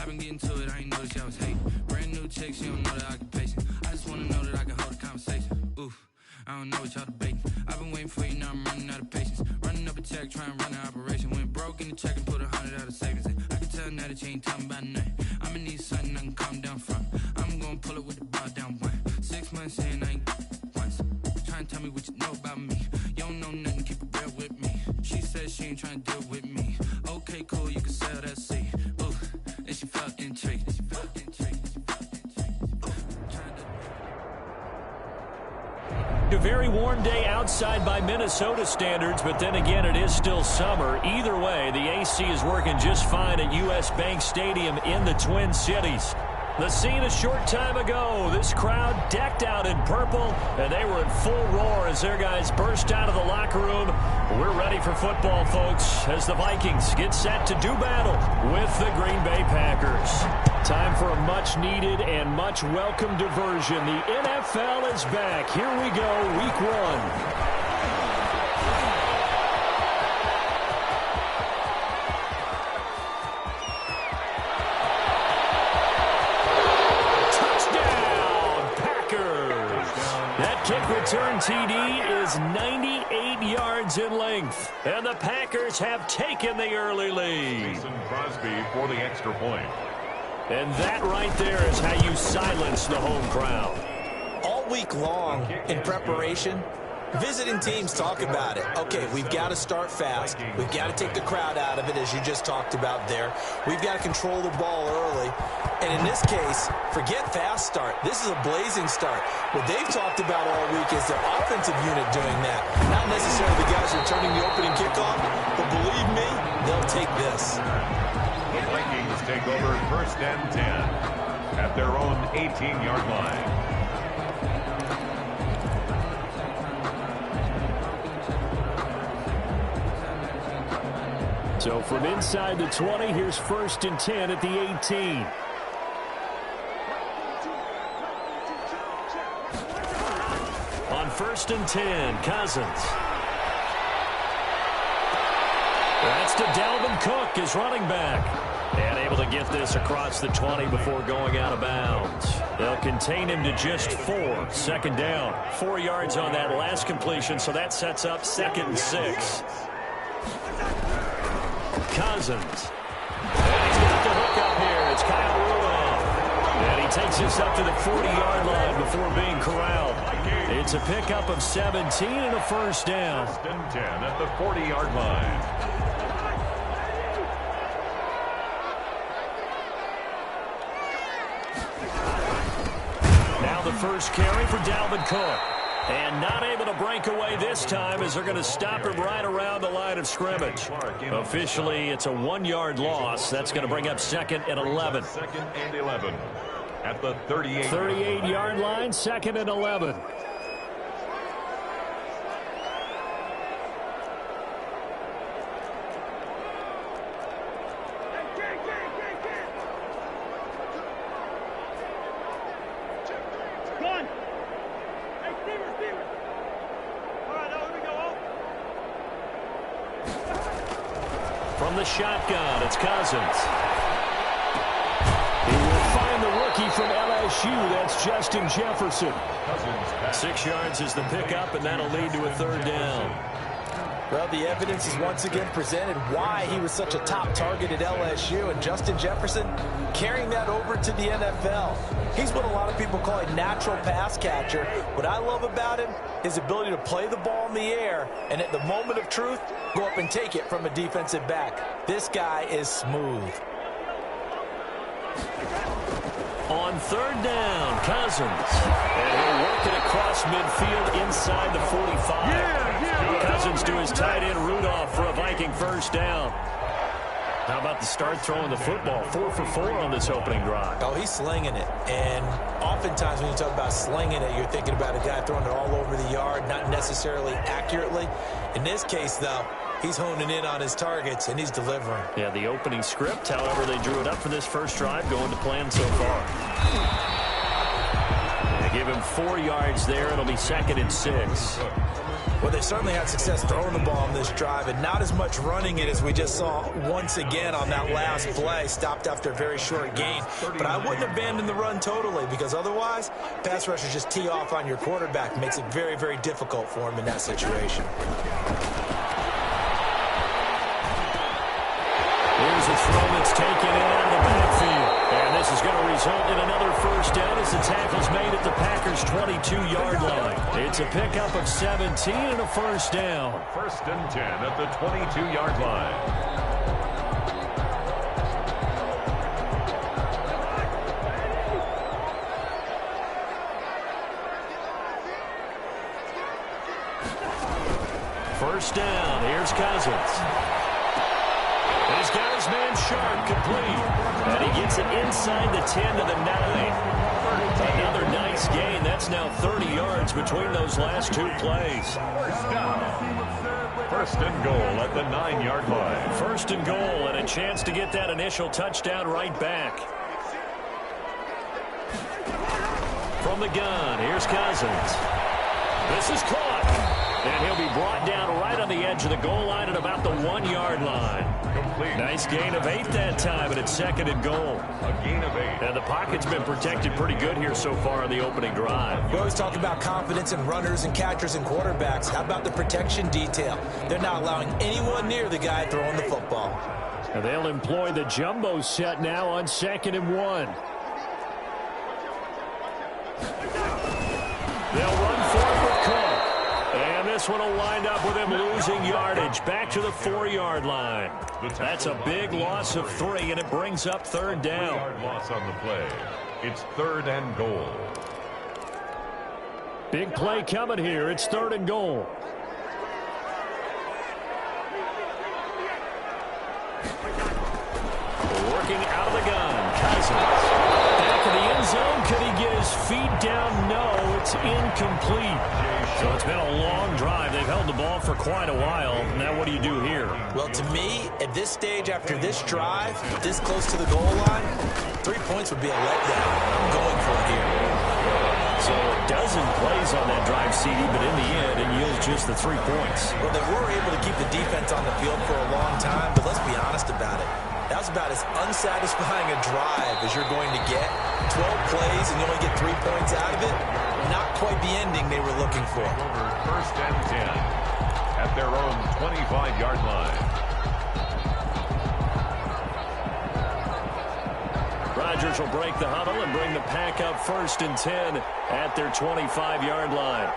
I've been getting to it, I ain't noticed y'all was hating. Brand new chick, she don't know the occupation. I just wanna know that I can hold a conversation. Oof, I don't know what y'all debating. I've been waiting for you, now I'm running out of patience. Running up a check, trying to run an operation. Went broke in the check and put 100 out of savings in. I can tell now that you ain't talking about nothing. I'ma need something I can calm down from. I'm gonna pull it with the bar down one. 6 months in, I ain't once. Trying to tell me what you know about me. You don't know nothing, keep it real with me. She says she ain't trying to deal with me. Okay, cool, you can sell that seat. Ooh, and she felt intrigued. A very warm day outside by Minnesota standards, but then again, it is still summer. Either way, the AC is working just fine at U.S. Bank Stadium in the Twin Cities. The scene a short time ago, this crowd decked out in purple, and they were in full roar as their guys burst out of the locker room. We're ready for football, folks, as the Vikings get set to do battle with the Green Bay Packers. Time for a much-needed and much-welcome diversion. The NFL is back. Here we go, Week 1. Kick return TD is 98 yards in length, and the Packers have taken the early lead. Mason Crosby for the extra point. And that right there is how you silence the home crowd. All week long in preparation, visiting teams talk about it. Okay, we've got to start fast. We've got to take the crowd out of it, as you just talked about there. We've got to control the ball early. And in this case, forget fast start. This is a blazing start. What they've talked about all week is their offensive unit doing that. Not necessarily the guys returning the opening kickoff, but believe me, they'll take this. The Vikings take over 1st and 10 at their own 18-yard line. So from inside the 20, here's 1st and 10 at the 18. On 1st and 10, Cousins. That's to Dalvin Cook, his running back. And able to get this across the 20 before going out of bounds. They'll contain him to just 4. 2nd down. 4 yards on that last completion, so that sets up 2nd and 6. Cousins. And he's got the hook up here. It's Kyle Rudolph. And he takes this up to the 40-yard line before being corralled. It's a pickup of 17 and a 1st down. 1st and 10 at the 40-yard line. Now the first carry for Dalvin Cook. And not able to break away this time as they're going to stop him right around the line of scrimmage. Officially, it's a 1-yard loss. That's going to bring up 2nd and 11. 2nd and 11 at the 38-yard line, 2nd and 11. From the shotgun, it's Cousins. He will find the rookie from LSU. That's Justin Jefferson. 6 yards is the pickup, and that'll lead to a 3rd down. Well, the evidence is once again presented why he was such a top target at LSU, and Justin Jefferson carrying that over to the NFL. He's what a lot of people call a natural pass catcher. What I love about him, his ability to play the ball in the air, and at the moment of truth, go up and take it from a defensive back. This guy is smooth. On 3rd down, Cousins. And he'll work it across midfield inside the 45. Cousins to his tight end, Rudolph, for a Viking 1st down. How about the start throwing the football? 4 for 4 on this opening drive. Oh, he's slinging it. And oftentimes when you talk about slinging it, you're thinking about a guy throwing it all over the yard, not necessarily accurately. In this case, though, he's honing in on his targets, and he's delivering. Yeah, the opening script, however, they drew it up for this first drive, going to plan so far. They give him 4 yards there. It'll be 2nd and 6. Well, they've certainly had success throwing the ball on this drive and not as much running it as we just saw once again on that last play. Stopped after a very short gain. But I wouldn't abandon the run totally because otherwise, pass rushers just tee off on your quarterback. Makes it very, very difficult for him in that situation. Here's a throw that's taken in out of the backfield. And this is going to result in another first down as the tackle's made at the Packers' 22-yard line. It's a pickup of 17 and a first down. First and 10 at the 22-yard line. First down. Here's Cousins. He's got his man Sharp complete. And he gets it inside the 10 to the 9. Another nice gain. That's now 30 yards between those last two plays. First down. First and goal at the 9-yard line. First and goal and a chance to get that initial touchdown right back. From the gun, here's Cousins. This is caught. And he'll be brought down right on the edge of the goal line at about the 1-yard line. Complete. Nice gain of 8 that time, and it's second and goal. A gain of 8. And the pocket's been protected pretty good here so far on the opening drive. We always talk about confidence in runners and catchers and quarterbacks. How about the protection detail? They're not allowing anyone near the guy throwing the football. And they'll employ the jumbo set now on 2nd and 1. They'll run for it with Cook. And this one will wind up with him losing yardage back to the 4-yard line. That's a big loss of 3, and it brings up third down. 3-yard loss on the play. It's third and goal. Big play coming here. It's third and goal. Working out of the gun. Cousins. Back in the end zone. Could he get his feet down? No, it's incomplete. So it's been a long drive. They've held the ball for quite a while. Now what do you do here? Well, to me, at this stage after this drive, this close to the goal line, 3 points would be a letdown. I'm going for it here. So a dozen plays on that drive, CD, but in the end, it yields just the 3 points. Well, they were able to keep the defense on the field for a long time, but let's be honest about it. That was about as unsatisfying a drive as you're going to get. 12 plays and you only get 3 points out of it. Not quite the ending they were looking for. First and 10 at their own 25-yard line. Rodgers will break the huddle and bring the pack up first and 10 at their 25-yard line.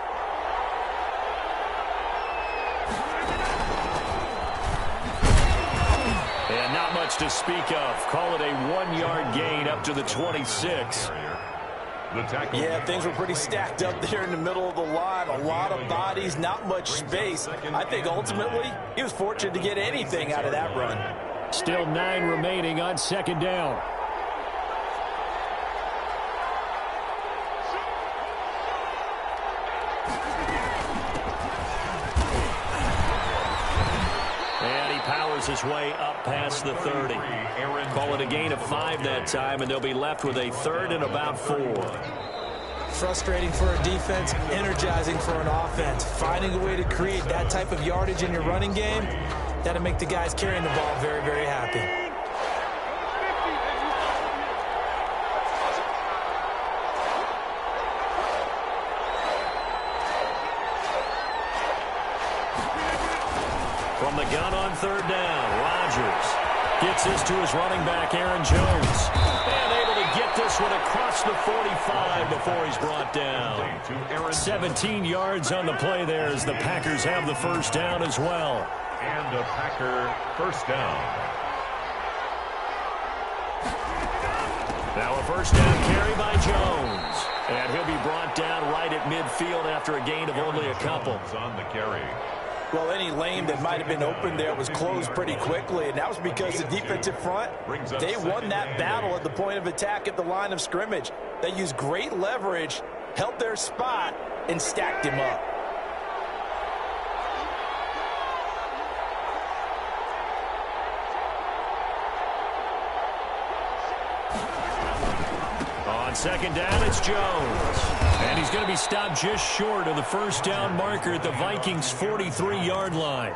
And not much to speak of. Call it a 1-yard gain up to the 26. Yeah, things were pretty stacked up there in the middle of the line. A lot of bodies, not much space. I think ultimately he was fortunate to get anything out of that run. Still 9 remaining on second down. And he powers his way up past the 30. Call it a gain of 5 that time, and they'll be left with a third and about 4. Frustrating for a defense, energizing for an offense. Finding a way to create that type of yardage in your running game, that'll make the guys carrying the ball very, very happy. From the gun on third down, Rodgers gets this to his running back, Aaron Jones. And able to get this one across the 45 before he's brought down. 17 yards on the play there as the Packers have the first down as well. And a Packer first down. Now a first down carry by Jones. And he'll be brought down right at midfield after a gain of only a couple. On the carry. Well, any lane that might have been open there was closed pretty quickly, and that was because the defensive front, they won that battle at the point of attack at the line of scrimmage. They used great leverage, held their spot, and stacked him up. On second down, it's Jones. And he's going to be stopped just short of the first down marker at the Vikings' 43-yard line.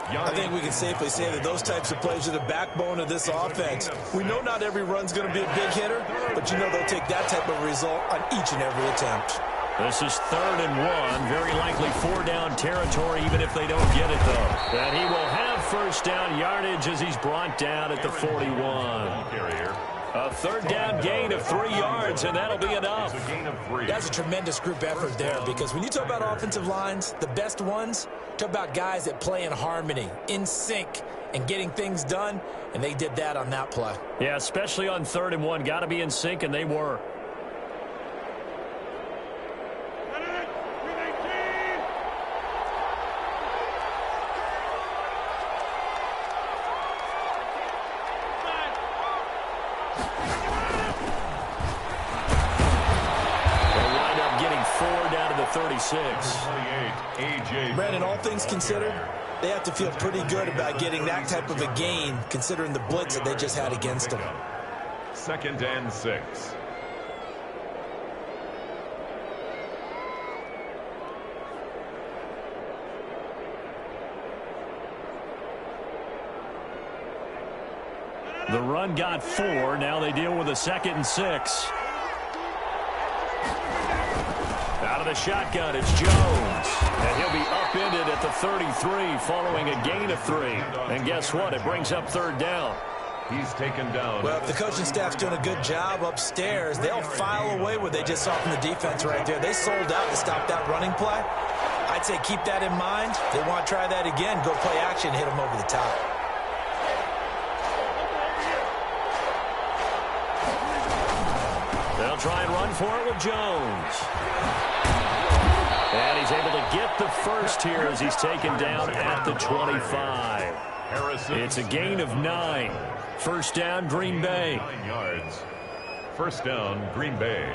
I think we can safely say that those types of plays are the backbone of this offense. We know not every run's going to be a big hitter, but you know they'll take that type of result on each and every attempt. This is 3rd and 1, very likely 4-down territory even if they don't get it, though. And he will have first down yardage as he's brought down at the 41. A 3rd down gain of 3 yards, and that'll be enough. That's a tremendous group effort there, because when you talk about offensive lines, the best ones, talk about guys that play in harmony, in sync, and getting things done, and they did that on that play. Yeah, especially on 3rd and 1. Got to be in sync, and they were. Down to the 36. Brandon, all things considered, they have to feel pretty good about getting that type of a gain, considering the blitz that they just had against them. 2nd and 6. The run got 4. Now they deal with a 2nd and 6. Out of the shotgun, it's Jones. And he'll be upended at the 33 following a gain of 3. And guess what? It brings up 3rd down. He's taken down. Well, if the coaching staff's doing a good job upstairs, they'll file away what they just saw from the defense right there. They sold out to stop that running play. I'd say keep that in mind. They want to try that again. Go play action, hit them over the top. They'll try and run for it with Jones. And he's able to get the first here as he's taken down at the 25. It's a gain of 9. First down, Green Bay. 9 yards. First down, Green Bay.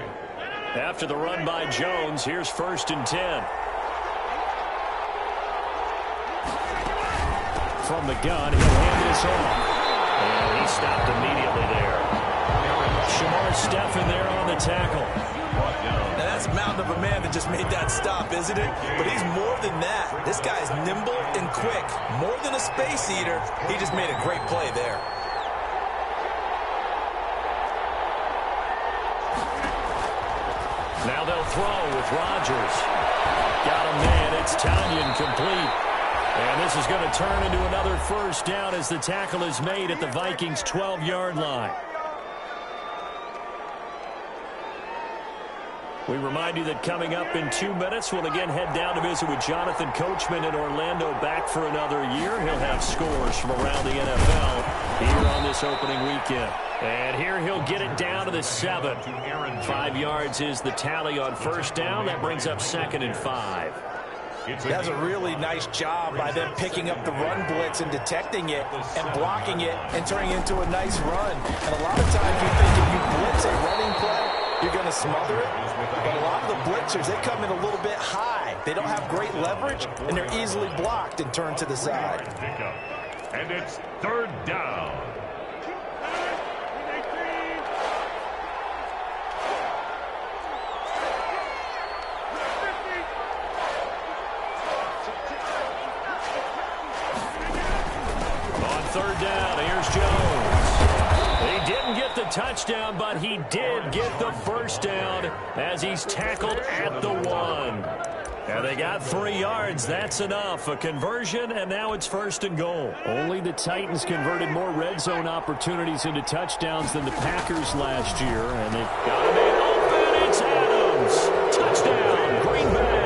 After the run by Jones, here's 1st and 10. From the gun, he'll hand this off. And he stopped immediately there. Shamar Stephen there on the tackle. Now that's a mountain of a man that just made that stop, isn't it? But he's more than that. This guy's nimble and quick. More than a space eater, he just made a great play there. Now they'll throw with Rodgers. Got a man. It's Tanyan complete. And this is going to turn into another first down as the tackle is made at the Vikings' 12-yard line. We remind you that coming up in 2 minutes, we'll again head down to visit with Jonathan Coachman in Orlando, back for another year. He'll have scores from around the NFL here on this opening weekend. And here he'll get it down to the 7. 5 yards is the tally on first down. That brings up 2nd and 5. That's a really nice job by them picking up the run blitz and detecting it and blocking it and turning it into a nice run. And a lot of times you think if you blitz a running play, you're going to smother it. But a lot of the blitzers, they come in a little bit high. They don't have great leverage, and they're easily blocked and turned to the side. And it's 3rd down. On 3rd down, here's Jones. He didn't get the touchdown, but he did get the first down as he's tackled at the 1. And they got 3 yards. That's enough. A conversion, and now it's 1st and goal. Only the Titans converted more red zone opportunities into touchdowns than the Packers last year. And they've got a man open. It's Adams. Touchdown, Green Bay.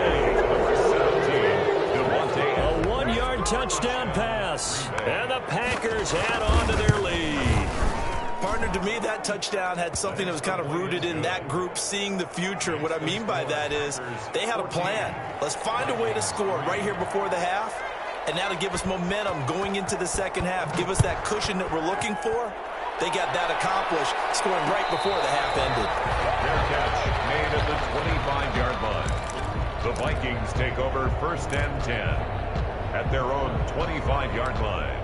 A 1-yard touchdown pass. And the Packers add on to their lead. Partner, to me, that touchdown had something that was kind of rooted in that group seeing the future. And what I mean by that is they had a plan. Let's find a way to score right here before the half, and that'll give us momentum going into the second half, give us that cushion that we're looking for. They got that accomplished, scoring right before the half ended. Fair catch made at the 25-yard line. The Vikings take over 1st and 10 at their own 25-yard line.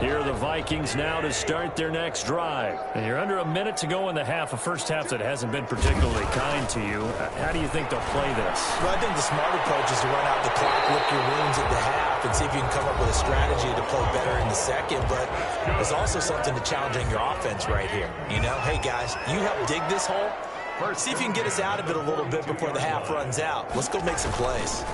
Here are the Vikings now to start their next drive. And you're under a minute to go in the half, a first half that hasn't been particularly kind to you. How do you think they'll play this? Well, I think the smart approach is to run out the clock, lick your wounds at the half, and see if you can come up with a strategy to play better in the second. But there's also something to challenging your offense right here. You know, hey, guys, you help dig this hole. See if you can get us out of it a little bit before the half runs out. Let's go make some plays.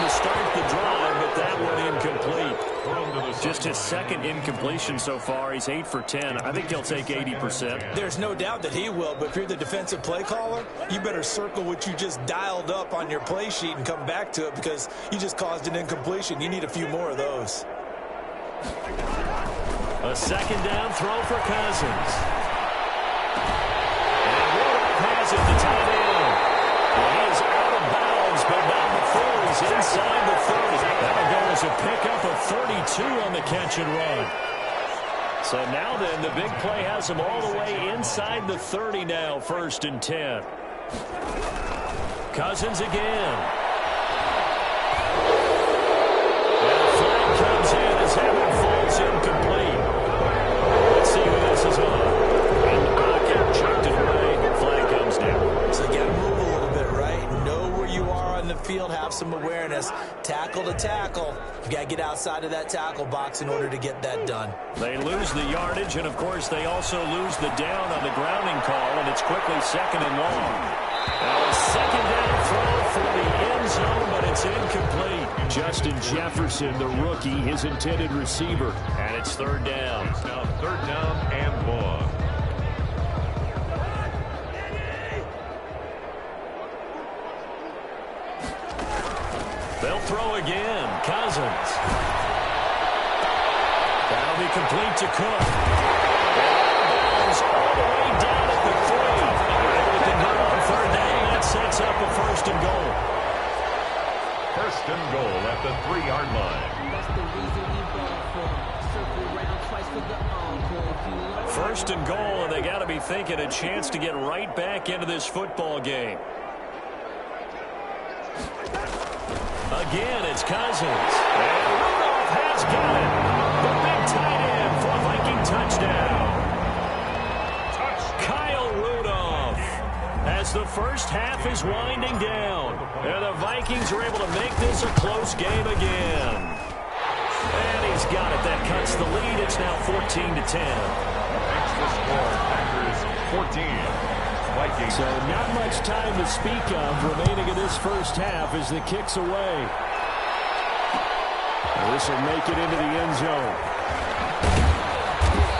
Start the drive, but that one incomplete. Just his second incompletion so far. He's 8 for 10. I think he'll take 80%. There's no doubt that he will, but if you're the defensive play caller, you better circle what you just dialed up on your play sheet and come back to it because you just caused an incompletion. You need a few more of those. A second down throw for Cousins. And Rudolph has it to tight end. Well, he is out of bounds, but not before he's inside the 30. That'll go as a pickup of 32 on the catch and run. So now then, the big play has him all the way inside the 30 now, 1st and 10. Cousins again. And a flag comes in as Hammond falls incomplete. Let's see who this is on. And the pocket chucked it away. Flag comes down. So you got to move a little bit, right? Know where you are on the field, have some awareness. Tackle to tackle. You got to get outside of that tackle box in order to get that done. They lose the yardage, and of course they also lose the down on the grounding call, and it's quickly 2nd and long. Now a second down throw for the end zone, but it's incomplete. Justin Jefferson, the rookie, his intended receiver, and it's 3rd down. It's now 3rd down and long. They'll throw again. Cousins. That'll be complete to Cook. And all the way down at the 3. Everything good on 3rd down. That sets up a 1st and goal. 1st and goal at the 3-yard line. That's the reason we ball for. Circle around twice for the encore. 1st and goal, and they got to be thinking a chance to get right back into this football game. Again, it's Cousins. And Rudolph has got it. The big tight end for a Viking touchdown. Kyle Rudolph. As the first half is winding down, and the Vikings are able to make this a close game again. And he's got it. That cuts the lead. It's now 14-10. Makes the score. Packers 14. Vikings. So not much time to speak of remaining in this first half as the kick's away. This will make it into the end zone.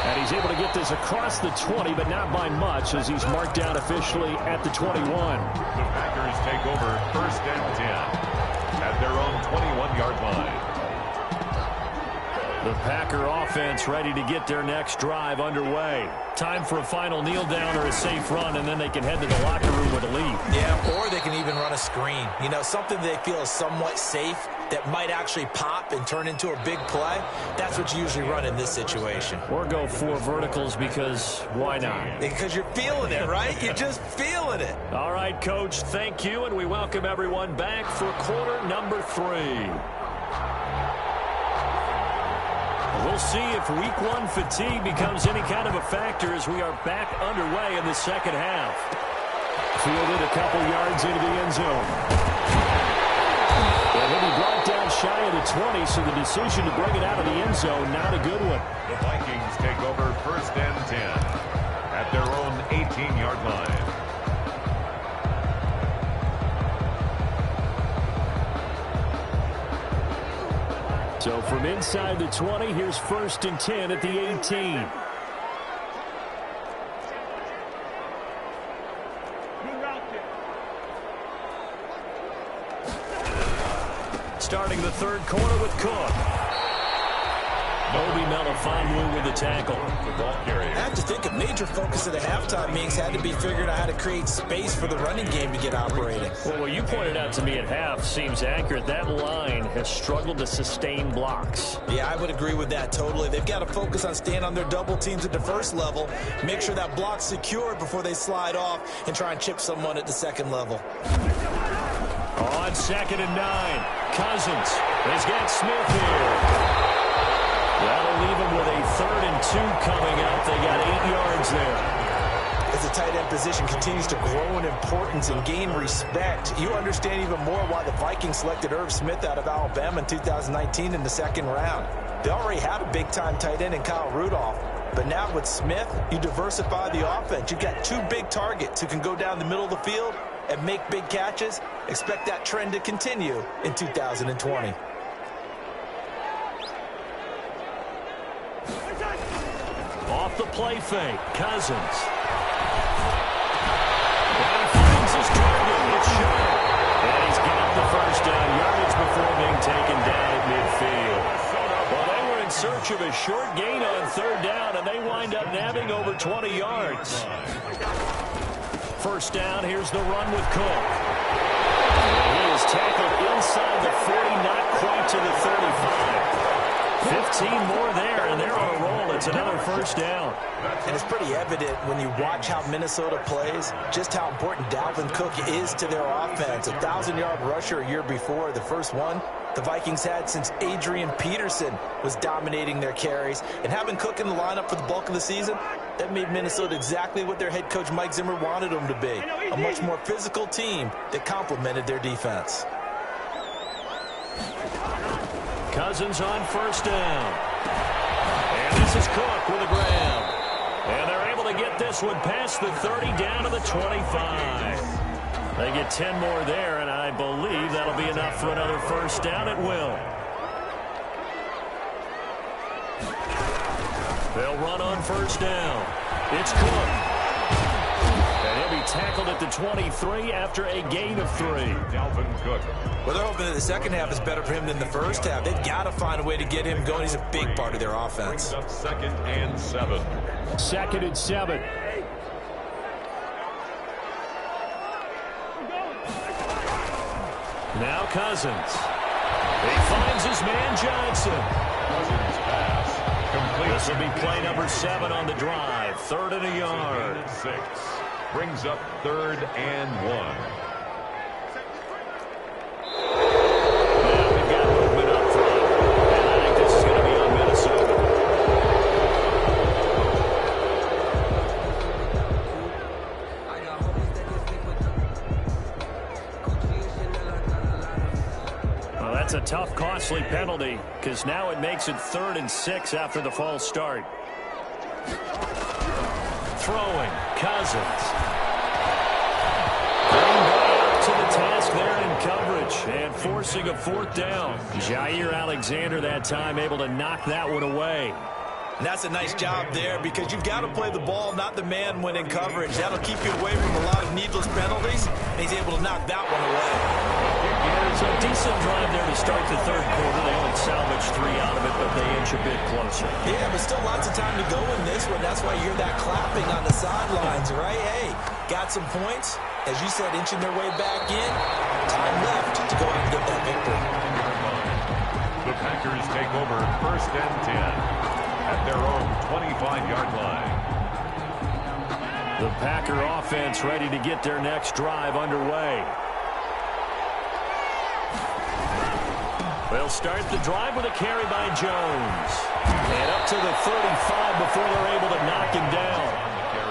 And he's able to get this across the 20, but not by much as he's marked down officially at the 21. The Packers take over 1st and 10 at their own 21-yard line. The Packer offense ready to get their next drive underway. Time for a final kneel down or a safe run, and then they can head to the locker room with a lead. Yeah, or they can even run a screen. You know, something they feel is somewhat safe that might actually pop and turn into a big play. That's what you usually run in this situation. Or go 4 verticals because why not? Because you're feeling it, right? You're just feeling it. All right, Coach, thank you, and we welcome everyone back for quarter number 3. We'll see if week 1 fatigue becomes any kind of a factor as we are back underway in the second half. Fielded a couple yards into the end zone. And he'll be brought down shy of the 20, so the decision to bring it out of the end zone, not a good one. The Vikings take over 1st and 10 at their own 18-yard line. So from inside the 20, here's 1st and 10 at the 18. Starting the 3rd quarter with Cook. Obi Melifonwu with the tackle. The ball carrier. I have to think a major focus of the halftime meetings had to be figuring out how to create space for the running game to get operating. Well, what you pointed out to me at half seems accurate. That line has struggled to sustain blocks. Yeah, I would agree with that totally. They've got to focus on staying on their double teams at the 1st level, make sure that block's secured before they slide off and try and chip someone at the 2nd level. On 2nd and 9, Cousins has got Smith here. That'll leave him with a 3rd and 2 coming up. They got 8 yards there. As the tight end position continues to grow in importance and gain respect, you understand even more why the Vikings selected Irv Smith out of Alabama in 2019 in the 2nd round. They already had a big-time tight end in Kyle Rudolph, but now with Smith, you diversify the offense. You've got 2 big targets who can go down the middle of the field and make big catches. Expect that trend to continue in 2020. Off the play fake, Cousins. And he finds his target. It's short. And he's got the 1st down yardage before being taken down at midfield. Well, they were in search of a short gain on 3rd down, and they wind up nabbing over 20 yards. 1st down, here's the run with Cook. He is tackled inside the 40, not quite to the 35. 15 more there, and they're on a roll. It's another 1st down. And it's pretty evident when you watch how Minnesota plays, just how important Dalvin Cook is to their offense. 1,000-yard rusher a year before, the first one the Vikings had since Adrian Peterson was dominating their carries. And having Cook in the lineup for the bulk of the season, that made Minnesota exactly what their head coach Mike Zimmer wanted them to be. A much more physical team that complemented their defense. Cousins on 1st down. And this is Cook with a grab. And they're able to get this one past the 30 down to the 25. They get 10 more there, and I believe that'll be enough for another 1st down. It will. They'll run on 1st down. It's Cook. And he'll be tackled at the 23 after a gain of 3. Dalvin Cook. Well, they're hoping that the 2nd half is better for him than the 1st half. They've got to find a way to get him going. He's a big part of their offense. 2nd and 7. 2nd and 7. Now Cousins. He finds his man Johnson. Cousins pass. Complete. This will be play number 7 on the drive. 3rd and a yard. 6. Brings up 3rd and 1. Now we've got movement up front. And I think this is going to be on Minnesota. Well, that's a tough, costly penalty because now it makes it 3rd and 6 after the false start. Throwing, Cousins. To the task there in coverage and forcing a 4th down. Jair Alexander that time able to knock that one away. And that's a nice job there because you've got to play the ball, not the man when in coverage. That'll keep you away from a lot of needless penalties. And he's able to knock that one away. It's a decent drive there to start the 3rd quarter. They only salvaged 3 out of it, but they inch a bit closer. Yeah, but still lots of time to go in this one. That's why you hear that clapping on the sidelines, right? Hey, got some points. As you said, inching their way back in. Time left to go out and get that victory. The Packers take over 1st and 10 at their own 25-yard line. The Packer offense ready to get their next drive underway. They'll start the drive with a carry by Jones. And up to the 35 before they're able to knock him down.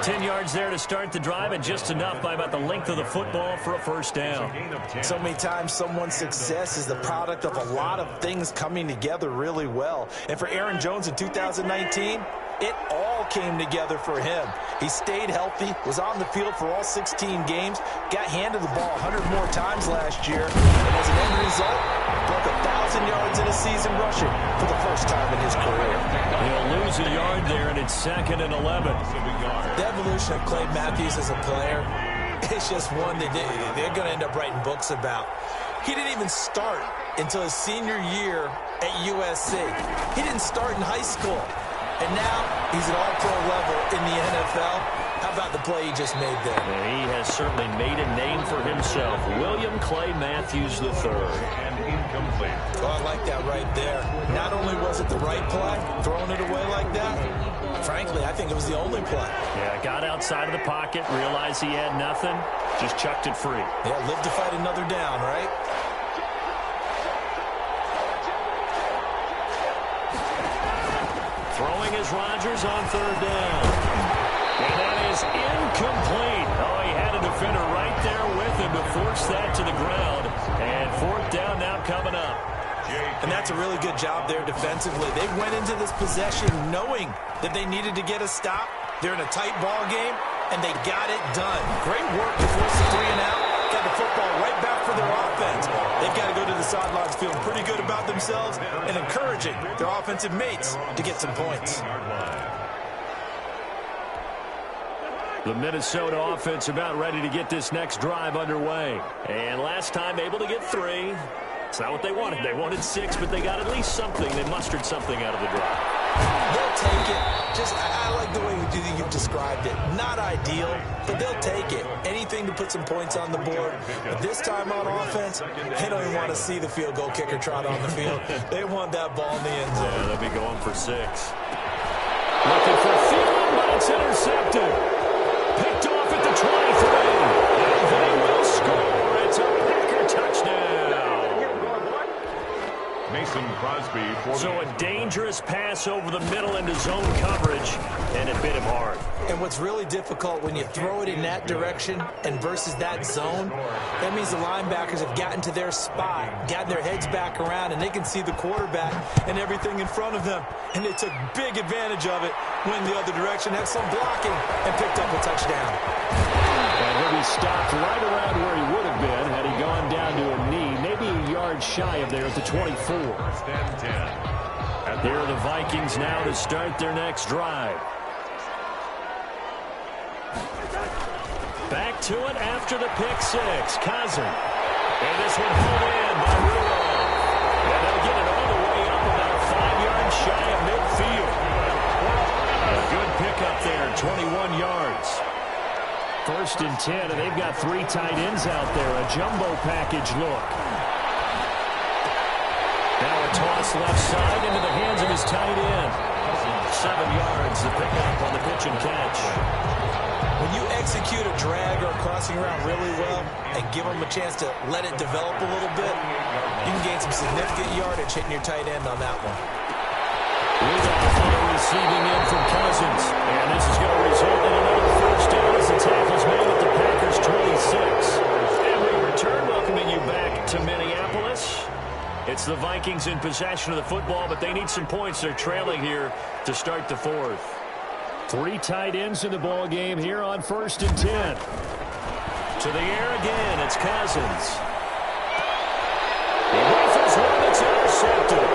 10 yards there to start the drive, and just enough by about the length of the football for a 1st down. So many times someone's success is the product of a lot of things coming together really well. And for Aaron Jones in 2019, it all came together for him. He stayed healthy, was on the field for all 16 games, got handed the ball 100 more times last year, and as an end result, broke 1,000 yards in a season rushing for the first time in his career. He'll lose a yard there, and it's 2nd and 11. The evolution of Clay Matthews as a player, it's just one that they're going to end up writing books about. He didn't even start until his senior year at USC. He didn't start in high school. And now he's at all-pro level in the NFL. How about the play he just made there? He has certainly made a name for himself. William Clay Matthews III. And incomplete. Oh, I like that right there. Not only was it the right play, throwing it away like that, Frankly, I think it was the only play. Yeah, got outside of the pocket, realized he had nothing, just chucked it free. Yeah, live to fight another down, right? Throwing is Rodgers on third down. And that is incomplete. Oh, he had a defender right there with him to force that to the ground. And fourth down now coming up. And that's a really good job there defensively. They went into this possession knowing that they needed to get a stop. They're in a tight ball game, and they got it done. Great work to force the 3 and out. Got the football right back for their offense. They've got to go to the sidelines feeling pretty good about themselves and encouraging their offensive mates to get some points. The Minnesota offense about ready to get this next drive underway. And last time able to get 3. It's not what they wanted. They wanted 6, but they got at least something. They mustered something out of the drive. They'll take it. I like the way you've described it. Not ideal, but they'll take it. Anything to put some points on the board. But this time on offense, they don't even want to see the field goal kicker trot on the field. They want that ball in the end zone. Yeah, they'll be going for 6. Looking for Thielen, but it's intercepted. Picked off at the 23. And they will score. It's a Packer touchdown. Mason Crosby for So a dangerous pass over the middle into zone coverage, and it bit him hard. And what's really difficult when you throw it in that direction and versus that zone, that means the linebackers have gotten to their spot, gotten their heads back around, and they can see the quarterback and everything in front of them. And they took big advantage of it, went the other direction, had some blocking, and picked up a touchdown. And he'll be stopped right around where he would have been had he gone down to a knee, maybe a yard shy of there at the 24. first and 10. Here are the Vikings now to start their next drive. Back to it after the pick 6. Cousin. And this one pulled in by Rudolph. And they'll get it all the way up about 5 yards shy of midfield. A good pickup there, 21 yards. First and 10, and they've got 3 tight ends out there. A jumbo package look. Now a toss left side into the hands of his tight end. 7 yards, the pickup on the pitch and catch. When you execute a drag or a crossing route really well and give them a chance to let it develop a little bit, you can gain some significant yardage hitting your tight end on that one. Rudolph on the receiving end from Cousins. And this is going to result in another first down as the tackle's made at the Packers 26. And we return, welcoming you back to Minneapolis. It's the Vikings in possession of the football, but they need some points. They're trailing here to start the 4th. 3 tight ends in the ball game here on 1st and 10. To the air again, it's Cousins. He rifles one that's intercepted.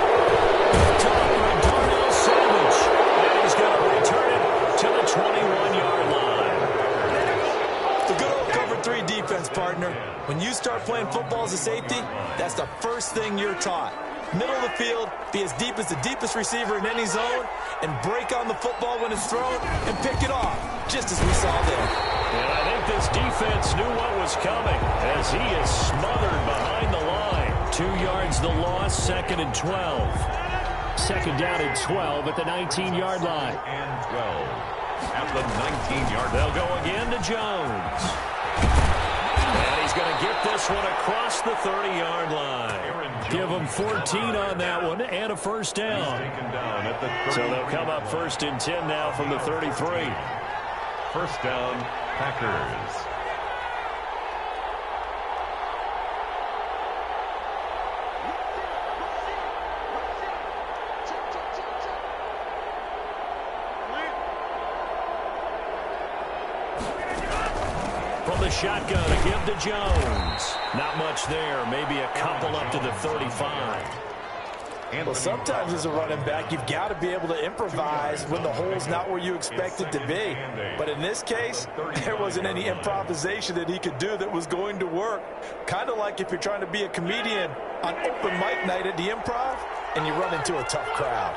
Picked up by Darnell Savage. And he's going to return it to the 21-yard line. The good old cover 3 defense, partner. When you start playing football as a safety, that's the first thing you're taught. Middle of the field, be as deep as the deepest receiver in any zone, and break on the football when it's thrown and pick it off, just as we saw there. And I think this defense knew what was coming as he is smothered behind the line. 2 yards the loss, 2nd and 12. 2nd down and 12 at the 19-yard line. And 12 at the 19-yard line. They'll go again to Jones. And he's going to get this one across the 30-yard line. Give them 14 on that one and a first down. So they'll come up 1st and 10 now from the 33. First down, Packers. From the shotgun, a give to Jones. Not much there, maybe a couple up to the 35. Well, sometimes as a running back, you've got to be able to improvise when the hole's not where you expect it to be. But in this case, there wasn't any improvisation that he could do that was going to work. Kind of like if you're trying to be a comedian on open mic night at the Improv and you run into a tough crowd.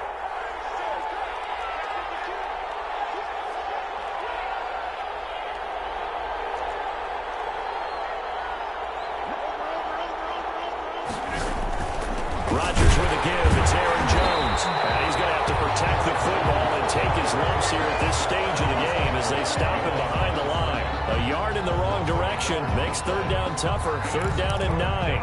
Rodgers with a give. It's Aaron Jones. Jones. And he's going to have to protect the football and take his lumps here at this stage of the game as they stop him behind the line. A yard in the wrong direction makes third down tougher. Third down and 9.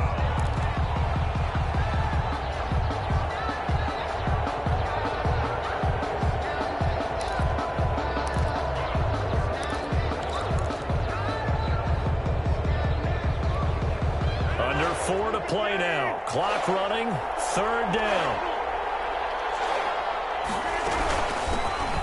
Under 4 to play now. Clock running. Third down.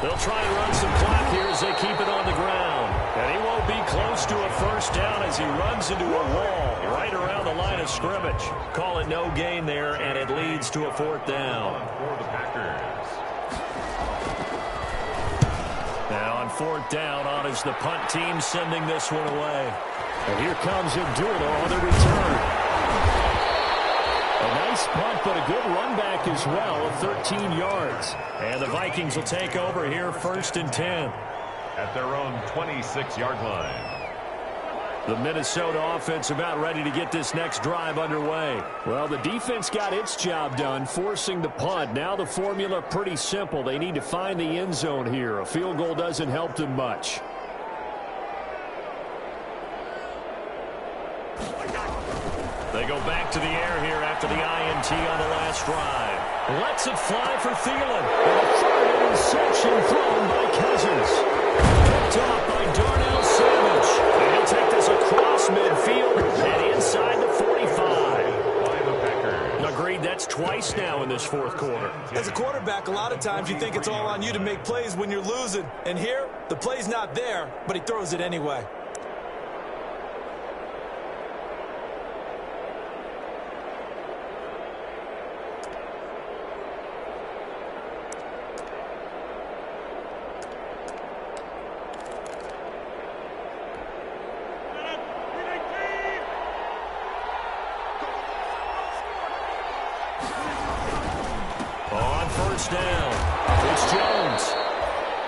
They'll try and run some clock here as they keep it on the ground. And he won't be close to a first down as he runs into a wall right around the line of scrimmage. Call it no gain there, and it leads to a fourth down. For the Packers. Now on fourth down, on is the punt team sending this one away. And here comes Abdullah on the return. A nice punt, but a good run back as well of 13 yards. And the Vikings will take over here first and 10. At their own 26-yard line. The Minnesota offense about ready to get this next drive underway. Well, the defense got its job done, forcing the punt. Now the formula pretty simple. They need to find the end zone here. A field goal doesn't help them much. They go back to the air here after the INT on the last drive. Lets it fly for Thielen. And a third interception thrown by Cousins. Picked off by Darnell Savage. And he'll take this across midfield and inside the 45. Agreed, that's twice now in this fourth quarter. As a quarterback, a lot of times you think it's all on you to make plays when you're losing. And here, the play's not there, but he throws it anyway. Down. It's Jones.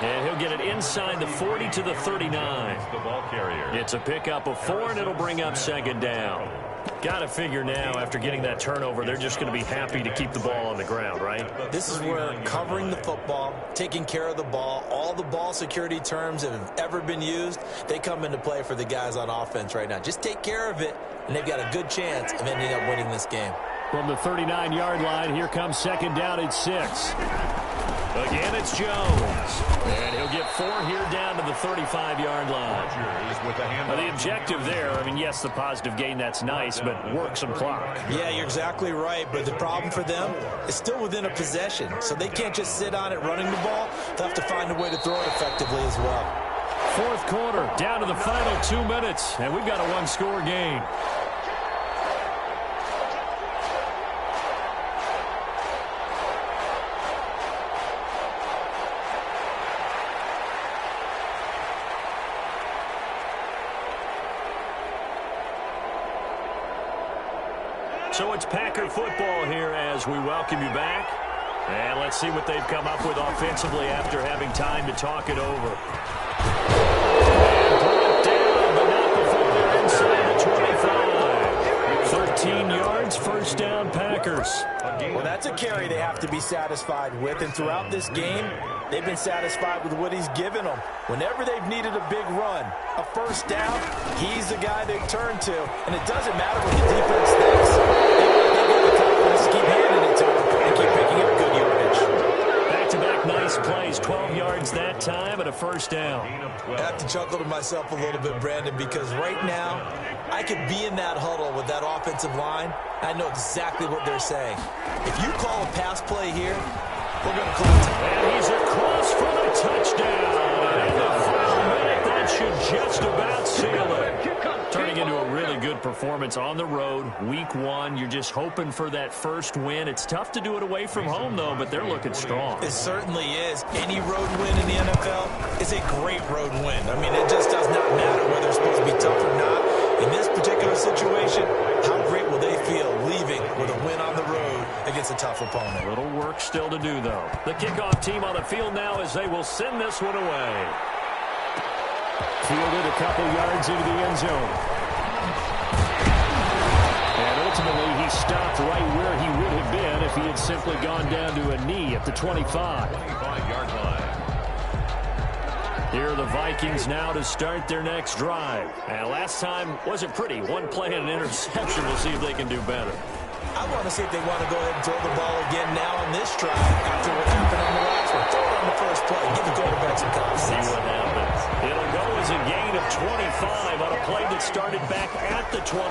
And he'll get it inside the 40 to the 39. The ball carrier. It's a pickup of 4, and it'll bring up second down. Got to figure now, after getting that turnover, they're just going to be happy to keep the ball on the ground, right? This is where covering the football, taking care of the ball, all the ball security terms that have ever been used, they come into play for the guys on offense right now. Just take care of it, and they've got a good chance of ending up winning this game. From the 39-yard line, here comes second down at 6. Again, it's Jones. And he'll get 4 here down to the 35-yard line. Now, the objective there, I mean, yes, the positive gain, that's nice, but work some clock. Yeah, you're exactly right, but the problem for them is still within a possession, so they can't just sit on it running the ball. They'll have to find a way to throw it effectively as well. Fourth quarter, down to the final 2 minutes, and we've got a one-score game. So it's Packer football here as we welcome you back. And let's see what they've come up with offensively after having time to talk it over. And brought down, but not before they're inside the 25. 13 yards, first down, Packers. Well, that's a carry they have to be satisfied with. And throughout this game, they've been satisfied with what he's given them. Whenever they've needed a big run, a first down, he's the guy they've turned to. And it doesn't matter what the defense thinks. They've got the confidence to keep handing it to him and keep picking up good yardage. Back-to-back nice plays, 12 yards that time and a first down. I have to chuckle to myself a little bit, Brandon, because right now I could be in that huddle with that offensive line. I know exactly what they're saying. If you call a pass play here, we're going to call it. And he's across for the touchdown. And the final minute, that should just about seal it. Turning into a really good performance on the road. Week 1, you're just hoping for that first win. It's tough to do it away from home, though, but they're looking strong. It certainly is. Any road win in the NFL is a great road win. I mean, it just does not matter whether it's supposed to be tough or not. In this particular situation, how great will they feel leaving with a win on the road against a tough opponent? A little work still to do, though. The kickoff team on the field now as they will send this one away. Fielded a couple yards into the end zone. And ultimately, he stopped right where he would have been if he it's simply gone down to a knee at the 25. 25-yard line. Here are the Vikings now to start their next drive. And last time wasn't pretty. One play and an interception. We'll see if they can do better. I want to see if they want to go ahead and throw the ball again now on this drive after what happened on the last one. Throw it on the first play. Give the quarterback some confidence. See what happens. It'll go as a gain of 25 on a play that started back at the 25.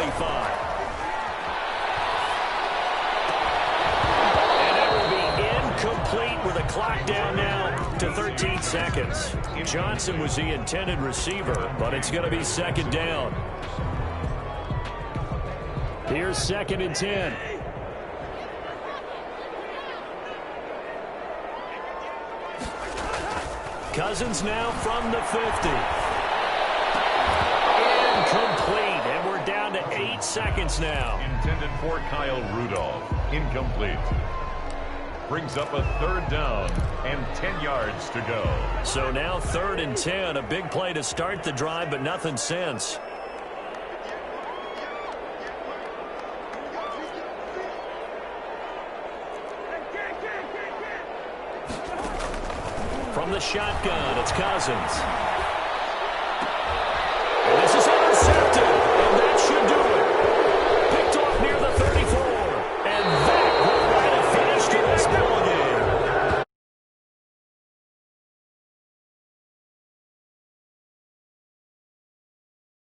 And it will be incomplete with a clock down now to 13 seconds. Johnson was the intended receiver, but it's going to be second down. Here's 2nd and 10. Cousins now from the 50. Incomplete, and we're down to 8 seconds now. Intended for Kyle Rudolph. Incomplete. Brings up a 3rd down and 10 yards to go. So now 3rd and 10, a big play to start the drive, but nothing since. From the shotgun, it's Cousins.